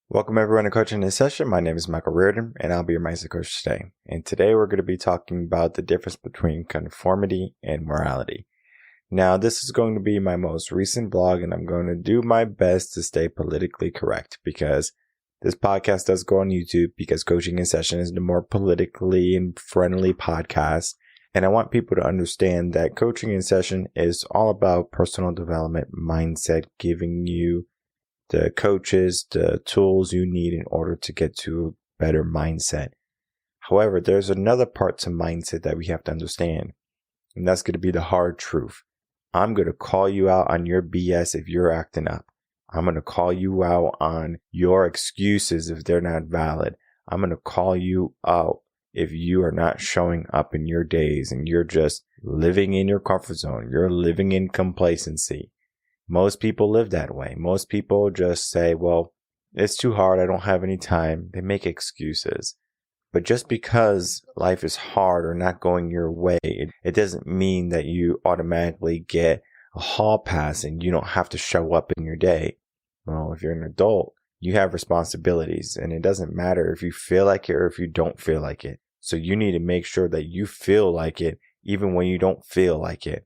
Welcome everyone to Coaching this Session. My name is Michael Rearden and I'll be your mindset coach today. And today we're going to be talking about the difference between conformity and morality. Now, this is going to be my most recent blog and I'm going to do my best to stay politically correct because this podcast does go on YouTube because Coaching in Session is the more politically and friendly podcast. And I want people to understand that Coaching in Session is all about personal development, mindset, giving you the coaches, the tools you need in order to get to a better mindset. However, there's another part to mindset that we have to understand, and that's going to be the hard truth. I'm going to call you out on your BS if you're acting up. I'm going to call you out on your excuses if they're not valid. I'm going to call you out if you are not showing up in your days and you're just living in your comfort zone. You're living in complacency. Most people live that way. Most people just say, well, it's too hard. I don't have any time. They make excuses. But just because life is hard or not going your way, it doesn't mean that you automatically get a hall pass and you don't have to show up in your day. Well, if you're an adult, you have responsibilities and it doesn't matter if you feel like it or if you don't feel like it. So you need to make sure that you feel like it even when you don't feel like it.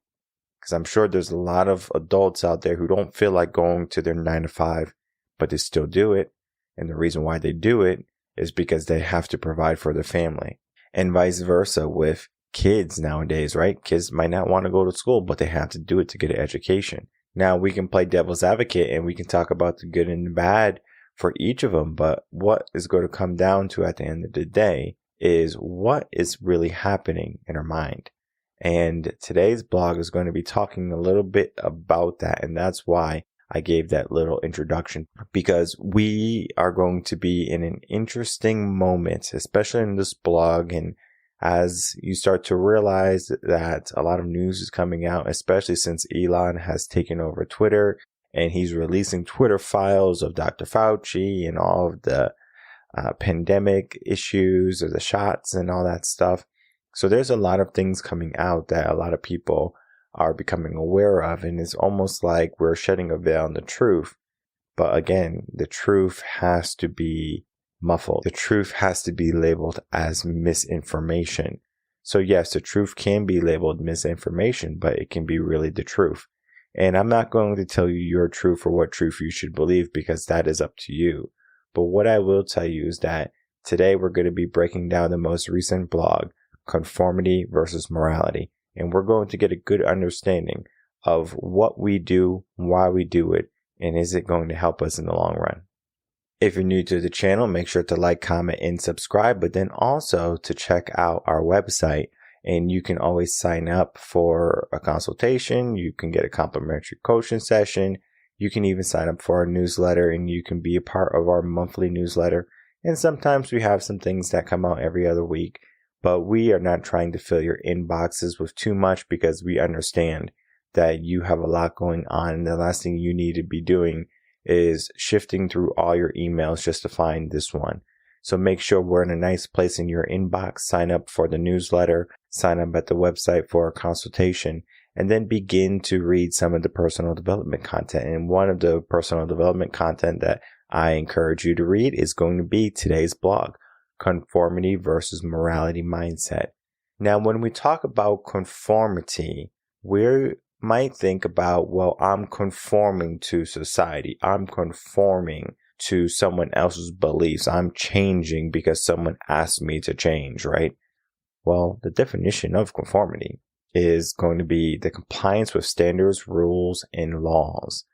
Because I'm sure there's a lot of adults out there who don't feel like going to their 9 to 5, but they still do it. And the reason why they do it is because they have to provide for their family. And vice versa with kids nowadays, right? Kids might not want to go to school, but they have to do it to get an education. Now we can play devil's advocate and we can talk about the good and the bad for each of them. But what is going to come down to at the end of the day is what is really happening in our mind. And today's blog is going to be talking a little bit about that. And that's why I gave that little introduction, because we are going to be in an interesting moment, especially in this blog. And as you start to realize that a lot of news is coming out, especially since Elon has taken over Twitter and he's releasing Twitter files of Dr. Fauci and all of the pandemic issues or the shots and all that stuff. So there's a lot of things coming out that a lot of people are becoming aware of. And it's almost like we're shedding a veil on the truth. But again, the truth has to be muffled. The truth has to be labeled as misinformation. So yes, the truth can be labeled misinformation, but it can be really the truth. And I'm not going to tell you your truth or what truth you should believe because that is up to you. But what I will tell you is that today we're going to be breaking down the most recent blog, Conformity versus Morality. And we're going to get a good understanding of what we do, why we do it, and is it going to help us in the long run. If you're new to the channel, make sure to like, comment, and subscribe, but then also to check out our website. And you can always sign up for a consultation. You can get a complimentary coaching session. You can even sign up for our newsletter and you can be a part of our monthly newsletter. And sometimes we have some things that come out every other week. But we are not trying to fill your inboxes with too much because we understand that you have a lot going on. And the last thing you need to be doing is shifting through all your emails just to find this one. So make sure we're in a nice place in your inbox. Sign up for the newsletter, sign up at the website for a consultation, and then begin to read some of the personal development content. And one of the personal development content that I encourage you to read is going to be today's blog. Conformity versus morality mindset. Now, when we talk about conformity, we might think about, well, I'm conforming to society. I'm conforming to someone else's beliefs. I'm changing because someone asked me to change, right? Well, the definition of conformity is going to be the compliance with standards, rules, and laws.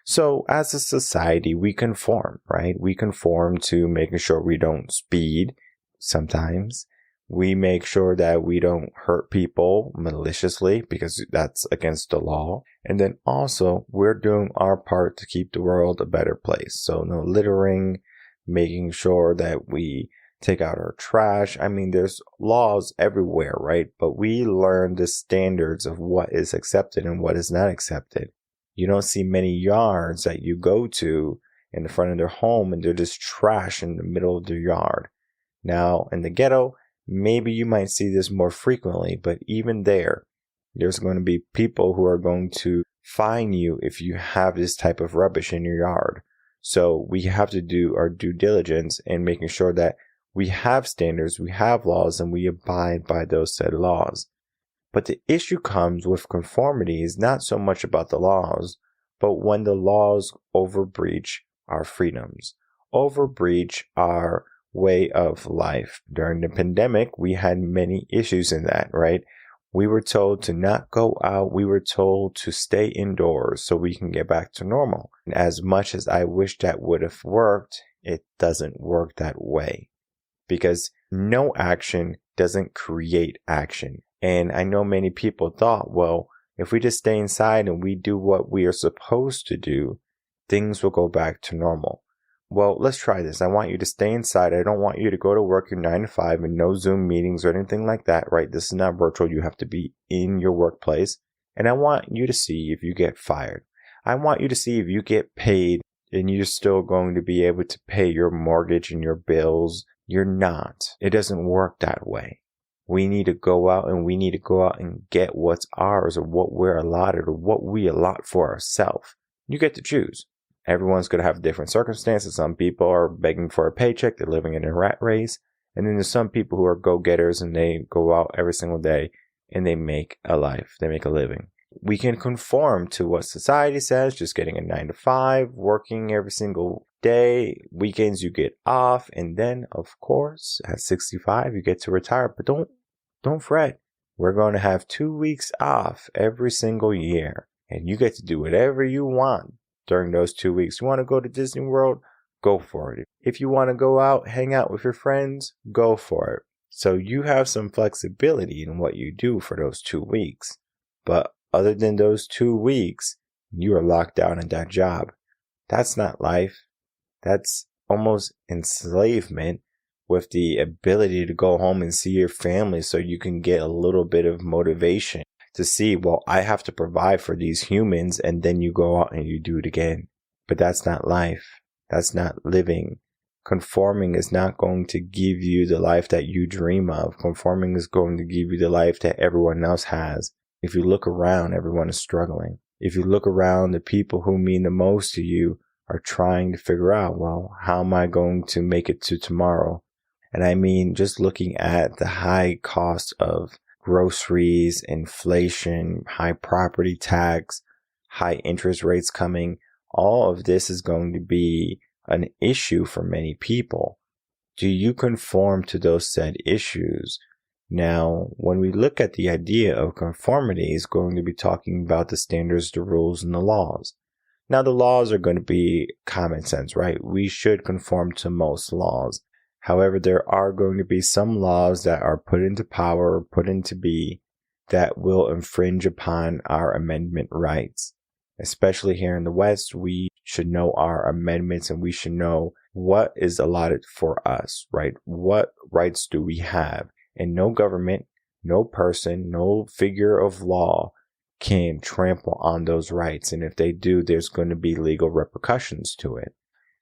So as a society, we conform, right? We conform to making sure we don't speed sometimes. We make sure that we don't hurt people maliciously because that's against the law. And then also we're doing our part to keep the world a better place. So no littering, making sure that we take out our trash. I mean, there's laws everywhere, right? But we learn the standards of what is accepted and what is not accepted. You don't see many yards that you go to in the front of their home and they're just trash in the middle of their yard. Now, in the ghetto, maybe you might see this more frequently, but even there's going to be people who are going to fine you if you have this type of rubbish in your yard. So we have to do our due diligence in making sure that we have standards, we have laws, and we abide by those said laws. But the issue comes with conformity is not so much about the laws, but when the laws overbreach our freedoms, overbreach our way of life. During the pandemic, we had many issues in that, right? We were told to not go out. We were told to stay indoors so we can get back to normal. And as much as I wish that would have worked, it doesn't work that way because no action doesn't create action. And I know many people thought, well, if we just stay inside and we do what we are supposed to do, things will go back to normal. Well, let's try this. I want you to stay inside. I don't want you to go to work your 9 to 5 and no Zoom meetings or anything like that, right? This is not virtual. You have to be in your workplace. And I want you to see if you get fired. I want you to see if you get paid and you're still going to be able to pay your mortgage and your bills. You're not. It doesn't work that way. We need to go out and get what's ours or what we're allotted or what we allot for ourselves. You get to choose. Everyone's going to have different circumstances. Some people are begging for a paycheck. They're living in a rat race. And then there's some people who are go-getters and they go out every single day and they make a life. They make a living. We can conform to what society says, just getting a 9 to 5, working every single day. Weekends you get off. And then, of course, at 65, you get to retire. But don't fret. We're going to have 2 weeks off every single year. And you get to do whatever you want during those 2 weeks. You want to go to Disney World? Go for it. If you want to go out, hang out with your friends, go for it. So you have some flexibility in what you do for those 2 weeks. But other than those 2 weeks, you are locked down in that job. That's not life. That's almost enslavement with the ability to go home and see your family so you can get a little bit of motivation to see, well, I have to provide for these humans, and then you go out and you do it again. But that's not life. That's not living. Conforming is not going to give you the life that you dream of. Conforming is going to give you the life that everyone else has. If you look around, everyone is struggling. If you look around, the people who mean the most to you are trying to figure out, well, how am I going to make it to tomorrow? And I mean, just looking at the high cost of groceries, inflation, high property tax, high interest rates coming, all of this is going to be an issue for many people. Do you conform to those said issues? Now, when we look at the idea of conformity, it's going to be talking about the standards, the rules, and the laws. Now, the laws are going to be common sense, right? We should conform to most laws. However, there are going to be some laws that are put into power or put into be that will infringe upon our amendment rights. Especially here in the West, we should know our amendments and we should know what is allotted for us, right? What rights do we have? And no government, no person, no figure of law can trample on those rights. And if they do, there's going to be legal repercussions to it.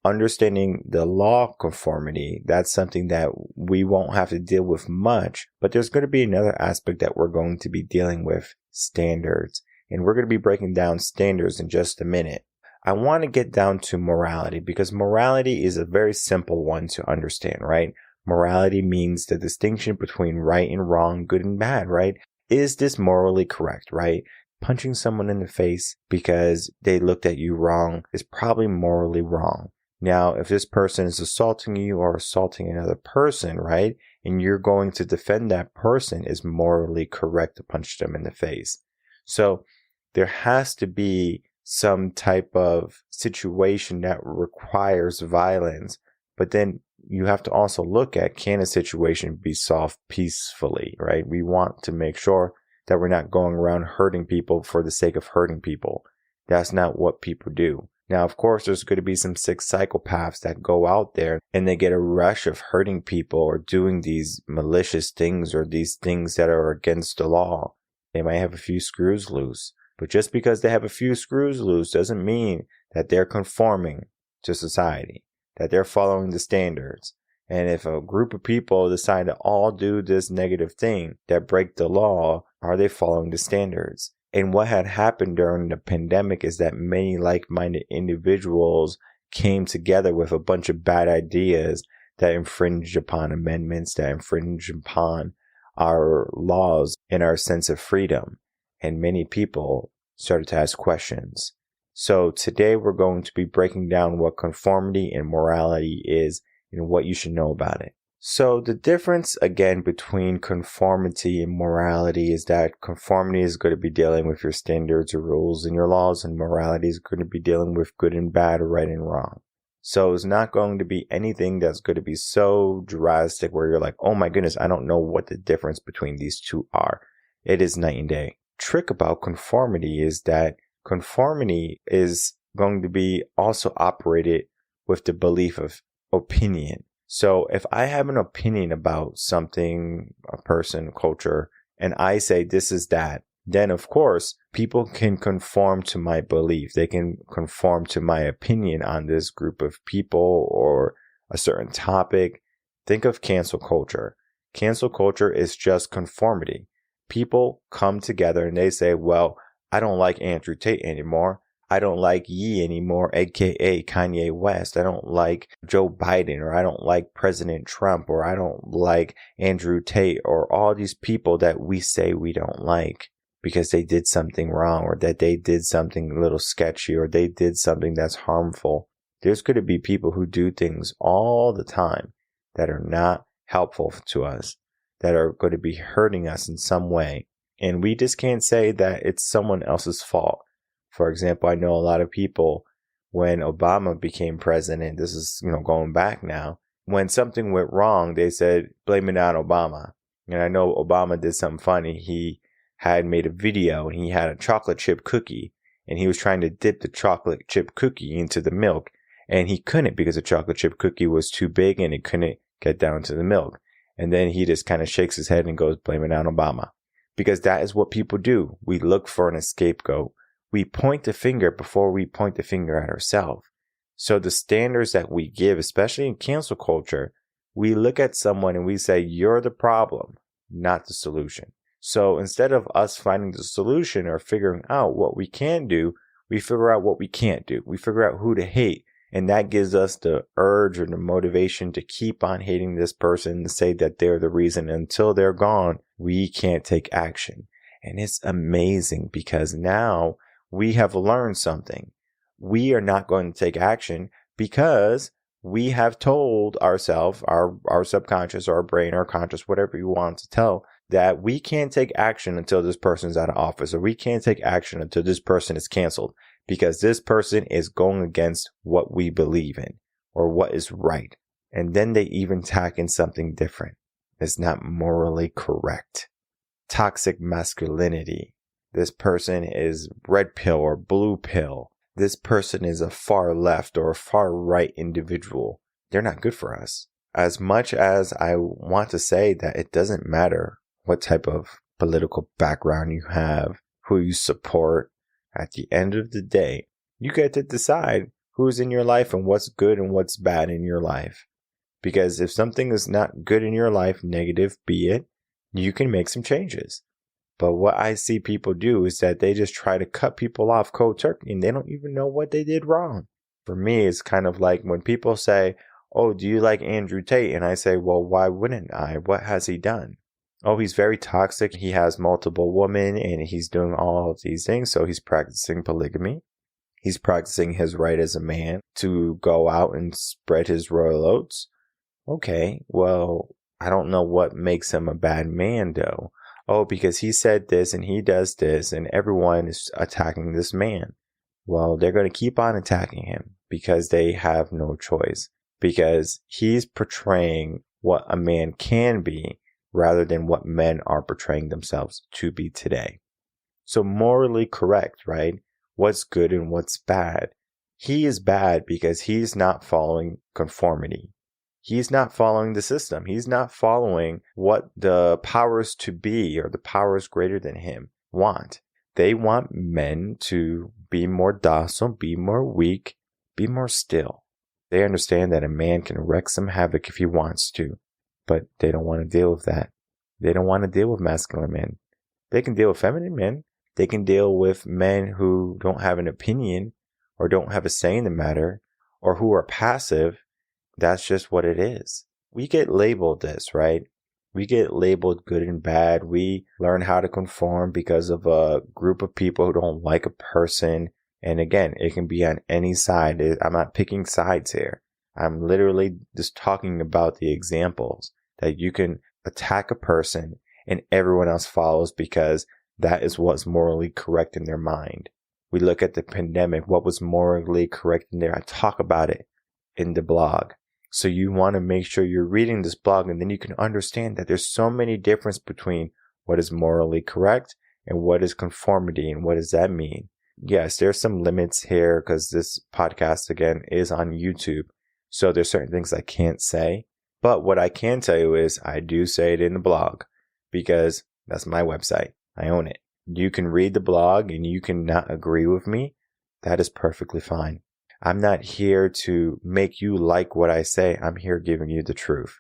Understanding the law conformity, that's something that we won't have to deal with much, but there's going to be another aspect that we're going to be dealing with, standards. And we're going to be breaking down standards in just a minute. I want to get down to morality because morality is a very simple one to understand, right? Morality means the distinction between right and wrong, good and bad, right? Is this morally correct, right? Punching someone in the face because they looked at you wrong is probably morally wrong. Now, if this person is assaulting you or assaulting another person, right, and you're going to defend that person, is morally correct to punch them in the face. So there has to be some type of situation that requires violence, but then you have to also look at, can a situation be solved peacefully, right? We want to make sure that we're not going around hurting people for the sake of hurting people. That's not what people do. Now, of course, there's going to be some sick psychopaths that go out there and they get a rush of hurting people or doing these malicious things or these things that are against the law. They might have a few screws loose. But just because they have a few screws loose doesn't mean that they're conforming to society, that they're following the standards. And if a group of people decide to all do this negative thing that break the law, are they following the standards? And what had happened during the pandemic is that many like-minded individuals came together with a bunch of bad ideas that infringe upon amendments, that infringe upon our laws and our sense of freedom. And many people started to ask questions. So today we're going to be breaking down what conformity and morality is and what you should know about it. So the difference, again, between conformity and morality is that conformity is going to be dealing with your standards or rules and your laws, and morality is going to be dealing with good and bad, right and wrong. So it's not going to be anything that's going to be so drastic where you're like, oh my goodness, I don't know what the difference between these two are. It is night and day. Trick about conformity is that conformity is going to be also operated with the belief of opinion. So if I have an opinion about something, a person, culture, and I say this is that, then of course people can conform to my belief. They can conform to my opinion on this group of people or a certain topic. Think of cancel culture. Cancel culture is just conformity. People come together and they say, well, I don't like Andrew Tate anymore. I don't like Ye anymore, aka Kanye West. I don't like Joe Biden, or I don't like President Trump, or I don't like Andrew Tate, or all these people that we say we don't like because they did something wrong, or that they did something a little sketchy, or they did something that's harmful. There's going to be people who do things all the time that are not helpful to us, that are going to be hurting us in some way. And we just can't say that it's someone else's fault. For example, I know a lot of people, when Obama became president, this is, going back now, when something went wrong, they said, blame it on Obama. And I know Obama did something funny. He had made a video and he had a chocolate chip cookie and he was trying to dip the chocolate chip cookie into the milk. And he couldn't because the chocolate chip cookie was too big and it couldn't get down to the milk. And then he just kind of shakes his head and goes, blame it on Obama. Because that is what people do. We look for an scapegoat. We point the finger before we point the finger at ourselves. So the standards that we give, especially in cancel culture, we look at someone and we say, you're the problem, not the solution. So instead of us finding the solution or figuring out what we can do, we figure out what we can't do. We figure out who to hate. And that gives us the urge or the motivation to keep on hating this person and say that they're the reason. Until they're gone, we can't take action. And it's amazing because now we have learned something. We are not going to take action because we have told ourselves, our subconscious, our brain, our conscious, whatever you want to tell, that we can't take action until this person's out of office, or we can't take action until this person is canceled because this person is going against what we believe in or what is right. And then they even tack in something different. It's not morally correct. Toxic masculinity. This person is red pill or blue pill. This person is a far left or a far right individual. They're not good for us. As much as I want to say that it doesn't matter what type of political background you have, who you support, at the end of the day, you get to decide who's in your life and what's good and what's bad in your life. Because if something is not good in your life, negative be it, you can make some changes. But what I see people do is that they just try to cut people off cold turkey and they don't even know what they did wrong. For me, it's kind of like when people say, oh, do you like Andrew Tate? And I say, well, why wouldn't I? What has he done? Oh, he's very toxic. He has multiple women and he's doing all of these things. So he's practicing polygamy. He's practicing his right as a man to go out and spread his royal oats. Okay, well, I don't know what makes him a bad man though. Oh, because he said this and he does this and everyone is attacking this man. Well, they're going to keep on attacking him because they have no choice. Because he's portraying what a man can be rather than what men are portraying themselves to be today. So morally correct, right? What's good and what's bad. He is bad because he's not following conformity. He's not following the system. He's not following what the powers to be or the powers greater than him want. They want men to be more docile, be more weak, be more still. They understand that a man can wreak some havoc if he wants to, but they don't want to deal with that. They don't want to deal with masculine men. They can deal with feminine men. They can deal with men who don't have an opinion or don't have a say in the matter or who are passive, that's just what it is. We get labeled this, right? We get labeled good and bad. We learn how to conform because of a group of people who don't like a person. And again, it can be on any side. I'm not picking sides here. I'm literally just talking about the examples that you can attack a person and everyone else follows because that is what's morally correct in their mind. We look at the pandemic, what was morally correct in there. I talk about it in the blog. So you want to make sure you're reading this blog, and then you can understand that there's so many differences between what is morally correct and what is conformity, and what does that mean? Yes, there's some limits here because this podcast, again, is on YouTube. So there's certain things I can't say. But what I can tell you is I do say it in the blog because that's my website. I own it. You can read the blog and you can not agree with me. That is perfectly fine. I'm not here to make you like what I say. I'm here giving you the truth.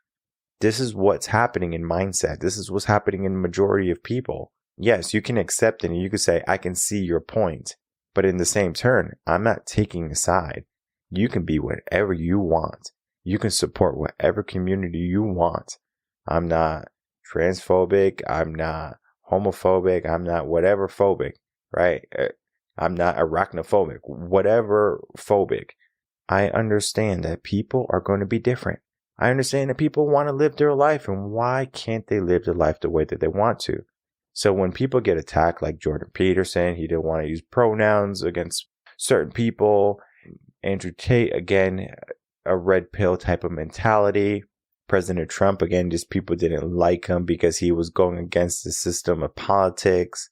This is what's happening in mindset. This is what's happening in the majority of people. Yes, you can accept it and you can say, I can see your point. But in the same turn, I'm not taking a side. You can be whatever you want. You can support whatever community you want. I'm not transphobic. I'm not homophobic. I'm not whatever phobic, right? I'm not arachnophobic, whatever phobic. I understand that people are going to be different. I understand that people want to live their life, and why can't they live their life the way that they want to? So when people get attacked, like Jordan Peterson, he didn't want to use pronouns against certain people. Andrew Tate, again, a red pill type of mentality. President Trump, again, just people didn't like him because he was going against the system of politics.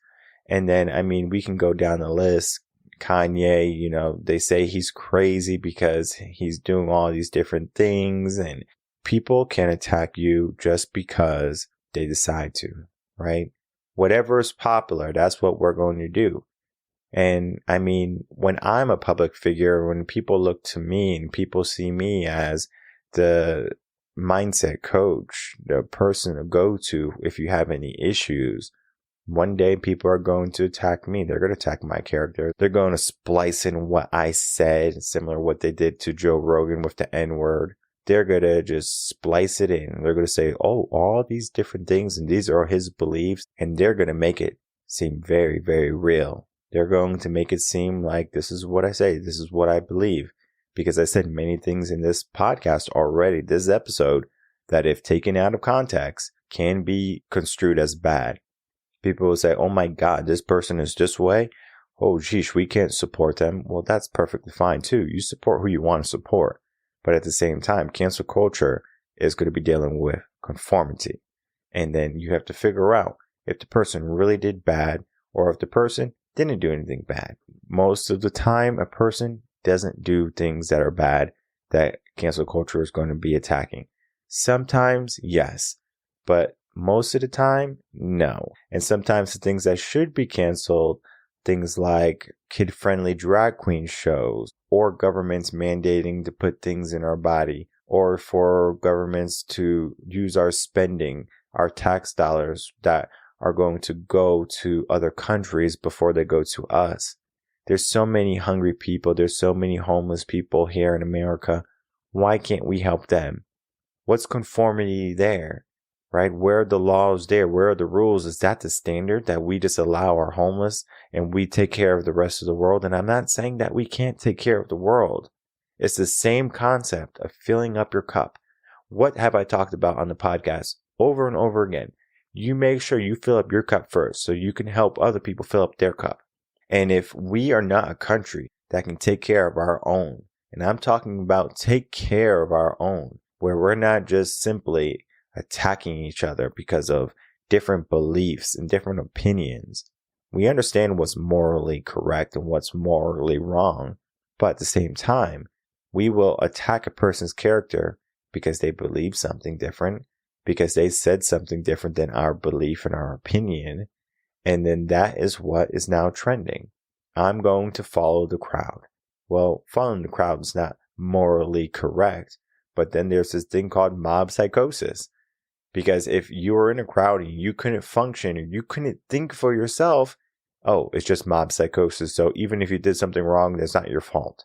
And then, I mean, we can go down the list. Kanye, they say he's crazy because he's doing all these different things, and people can attack you just because they decide to, right? Whatever is popular, that's what we're going to do. And I mean, when I'm a public figure, when people look to me and people see me as the mindset coach, the person to go to if you have any issues, one day people are going to attack me. They're going to attack my character. They're going to splice in what I said, similar to what they did to Joe Rogan with the N-word. They're going to just splice it in. They're going to say, oh, all these different things, and these are his beliefs, and they're going to make it seem very, very real. They're going to make it seem like this is what I say. This is what I believe. Because I said many things in this podcast already, this episode, that if taken out of context, can be construed as bad. People will say, oh my God, this person is this way. Oh, geez, we can't support them. Well, that's perfectly fine too. You support who you want to support. But at the same time, cancel culture is going to be dealing with conformity. And then you have to figure out if the person really did bad or if the person didn't do anything bad. Most of the time, a person doesn't do things that are bad that cancel culture is going to be attacking. Sometimes, yes. But most of the time, no. And sometimes the things that should be canceled, things like kid-friendly drag queen shows, or governments mandating to put things in our body, or for governments to use our spending, our tax dollars that are going to go to other countries before they go to us. There's so many hungry people. There's so many homeless people here in America. Why can't we help them? What's conformity there? Right? Where are the laws there? Where are the rules? Is that the standard that we just allow our homeless and we take care of the rest of the world? And I'm not saying that we can't take care of the world. It's the same concept of filling up your cup. What have I talked about on the podcast over and over again? You make sure you fill up your cup first so you can help other people fill up their cup. And if we are not a country that can take care of our own, and I'm talking about take care of our own, where we're not just simply attacking each other because of different beliefs and different opinions. We understand what's morally correct and what's morally wrong, but at the same time, we will attack a person's character because they believe something different, because they said something different than our belief and our opinion, and then that is what is now trending. I'm going to follow the crowd. Well, following the crowd is not morally correct, but then there's this thing called mob psychosis. Because if you were in a crowd and you couldn't function or you couldn't think for yourself, oh, it's just mob psychosis. So even if you did something wrong, that's not your fault.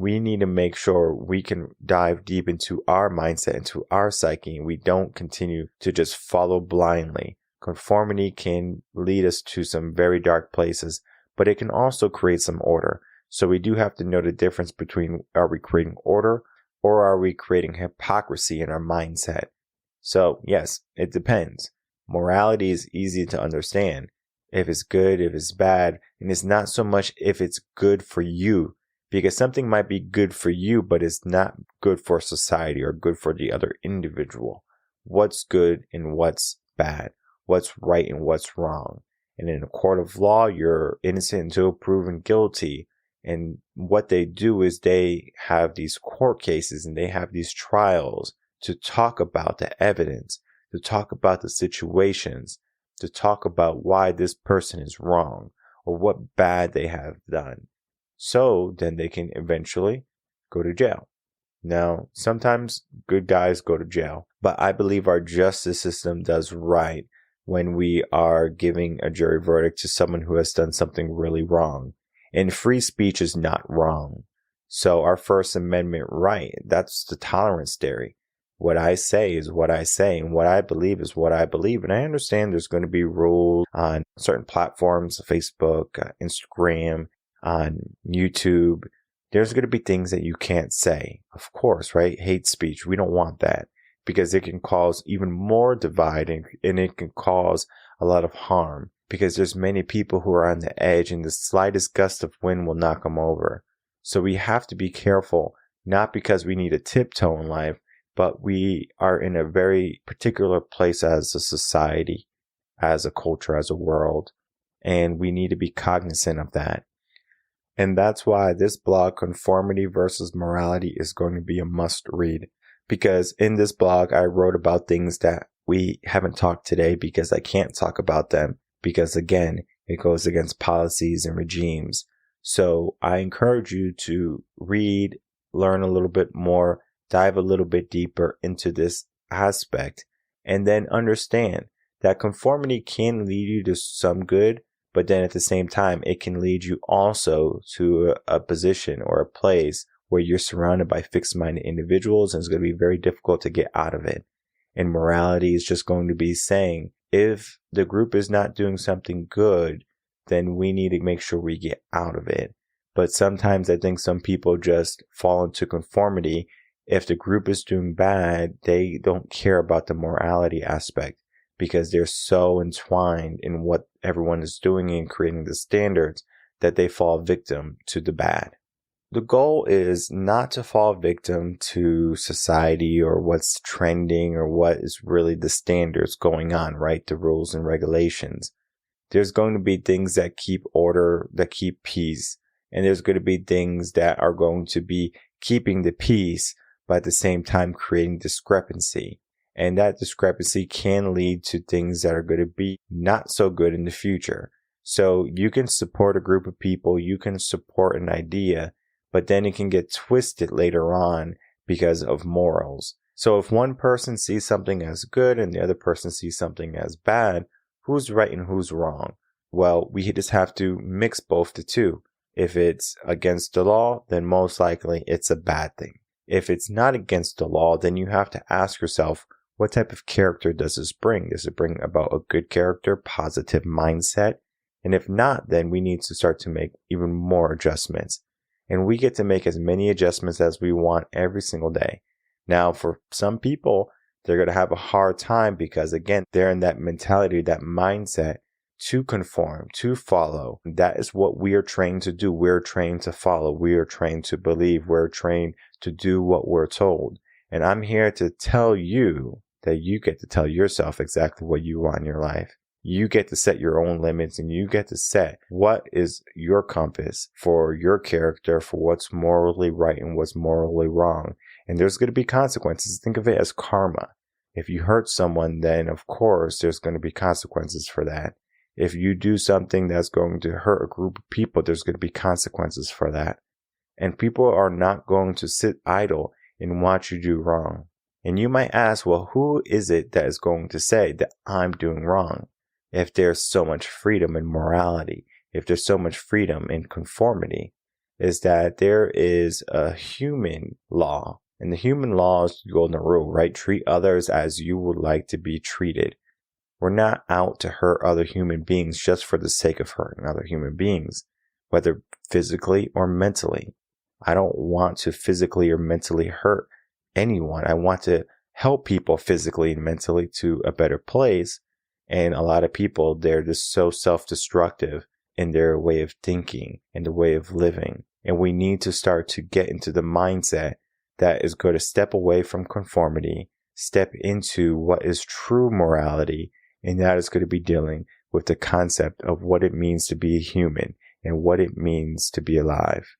we need to make sure we can dive deep into our mindset, into our psyche, and we don't continue to just follow blindly. Conformity can lead us to some very dark places, but it can also create some order. So we do have to know the difference between, are we creating order or are we creating hypocrisy in our mindset? So yes, it depends. Morality is easy to understand. If it's good, if it's bad, and it's not so much if it's good for you, because something might be good for you, but it's not good for society or good for the other individual. What's good and what's bad? What's right and what's wrong? And in a court of law, you're innocent until proven guilty. And what they do is they have these court cases and they have these trials to talk about the evidence, to talk about the situations, to talk about why this person is wrong or what bad they have done. So then they can eventually go to jail. Now, sometimes good guys go to jail, but I believe our justice system does right when we are giving a jury verdict to someone who has done something really wrong. And free speech is not wrong. So our First Amendment right, that's the tolerance theory. What I say is what I say, and what I believe is what I believe. And I understand there's going to be rules on certain platforms, Facebook, Instagram, on YouTube. There's going to be things that you can't say, of course, right? Hate speech. We don't want that because it can cause even more divide and it can cause a lot of harm because there's many people who are on the edge and the slightest gust of wind will knock them over. So we have to be careful, not because we need a tiptoe in life, but we are in a very particular place as a society, as a culture, as a world, and we need to be cognizant of that. And that's why this blog, Conformity versus Morality, is going to be a must read. Because in this blog, I wrote about things that we haven't talked today because I can't talk about them. Because again, it goes against policies and regimes. So I encourage you to read, learn a little bit more, dive a little bit deeper into this aspect, and then understand that conformity can lead you to some good, but then at the same time, it can lead you also to a position or a place where you're surrounded by fixed-minded individuals, and it's going to be very difficult to get out of it. And morality is just going to be saying, if the group is not doing something good, then we need to make sure we get out of it. But sometimes I think some people just fall into conformity. If the group is doing bad, they don't care about the morality aspect because they're so entwined in what everyone is doing and creating the standards that they fall victim to the bad. The goal is not to fall victim to society or what's trending or what is really the standards going on, right? The rules and regulations. There's going to be things that keep order, that keep peace. And there's going to be things that are going to be keeping the peace, but at the same time creating discrepancy. And that discrepancy can lead to things that are going to be not so good in the future. So you can support a group of people, you can support an idea, but then it can get twisted later on because of morals. So if one person sees something as good and the other person sees something as bad, who's right and who's wrong? Well, we just have to mix both the two. If it's against the law, then most likely it's a bad thing. If it's not against the law, then you have to ask yourself, what type of character does this bring? Does it bring about a good character, positive mindset? And if not, then we need to start to make even more adjustments. And we get to make as many adjustments as we want every single day. Now, for some people, they're going to have a hard time because, again, they're in that mentality, that mindset to conform, to follow. That is what we are trained to do. We're trained to follow. We are trained to believe. We're trained to do what we're told. And I'm here to tell you that you get to tell yourself exactly what you want in your life. You get to set your own limits and you get to set what is your compass for your character, for what's morally right and what's morally wrong. And there's going to be consequences. Think of it as karma. If you hurt someone, then of course there's going to be consequences for that. If you do something that's going to hurt a group of people, there's going to be consequences for that. And people are not going to sit idle and watch you do wrong. And you might ask, well, who is it that is going to say that I'm doing wrong? If there's so much freedom in morality, if there's so much freedom in conformity, is that there is a human law. And the human law is the golden rule, right? Treat others as you would like to be treated. We're not out to hurt other human beings just for the sake of hurting other human beings, whether physically or mentally. I don't want to physically or mentally hurt anyone. I want to help people physically and mentally to a better place. And a lot of people, they're just so self-destructive in their way of thinking and the way of living. And we need to start to get into the mindset that is going to step away from conformity, step into what is true morality, and that is going to be dealing with the concept of what it means to be a human and what it means to be alive.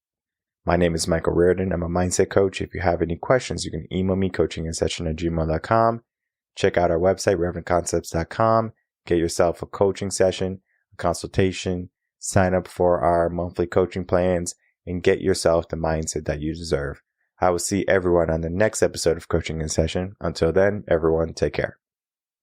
My name is Michael Rearden. I'm a mindset coach. If you have any questions, you can email me, coachinginsession@gmail.com. Check out our website, revenconcepts.com. Get yourself a coaching session, a consultation, sign up for our monthly coaching plans, and get yourself the mindset that you deserve. I will see everyone on the next episode of Coaching in Session. Until then, everyone, take care.